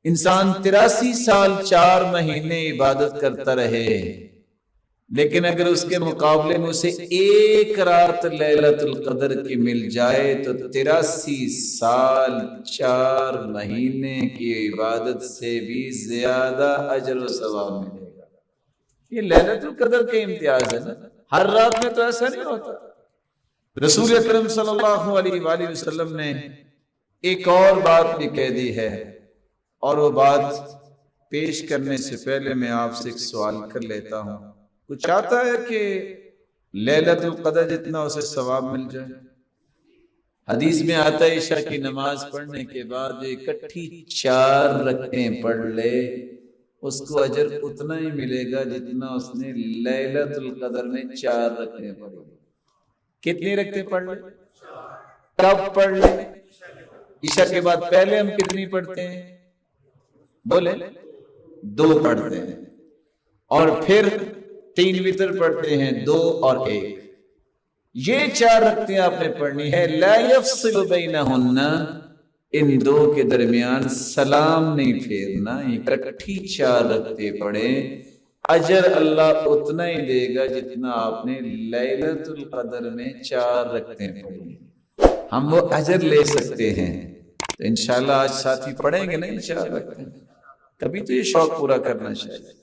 انسان 83 سال 4 مہینے عبادت کرتا رہے، لیکن اگر اس کے مقابلے میں اسے ایک رات لیلۃ القدر کی مل جائے تو 83 سال 4 مہینے کی عبادت سے بھی زیادہ اجر و ثواب ملے گا۔ یہ لیلۃ القدر کے امتیاز ہے نا، ہر رات میں تو ایسا نہیں ہوتا۔ رسول اکرم صلی اللہ علیہ وآلہ وسلم نے ایک اور بات بھی کہہ دی ہے، اور وہ بات پیش کرنے سے پہلے میں آپ سے ایک سوال کر لیتا ہوں۔ کچھ آتا ہے کہ لیلۃ القدر جتنا اسے ثواب مل جائے؟ حدیث میں آتا ہے عشاء کی نماز پڑھنے کے بعد جو اکٹھی 4 رکعتیں پڑھ لے اس کو اجر اتنا ہی ملے گا جتنا اس نے لیلۃ القدر میں 4 رکعتیں پڑھی۔ کتنی رکعتیں پڑھ لے؟ کب پڑھ لے؟ عشاء کے بعد پہلے ہم کتنی پڑھتے ہیں؟ بولے 2 پڑھتے ہیں، اور پھر 3 وتر پڑھتے ہیں، 2 اور 1۔ یہ 4 رکعتیں آپ نے پڑھنی ہے، لا یفصل بینہن، ان 2 کے درمیان سلام نہیں پھیرنا، اکٹھی 4 رکعتیں پڑھیں، اجر اللہ اتنا ہی دے گا جتنا آپ نے لیلۃ القدر میں 4 رکعتیں پڑھی۔ ہم وہ اجر لے سکتے ہیں، تو انشاءاللہ آج ساتھی پڑھیں گے نا 4 رکعتیں، کبھی تو یہ شوق پورا کرنا چاہیے۔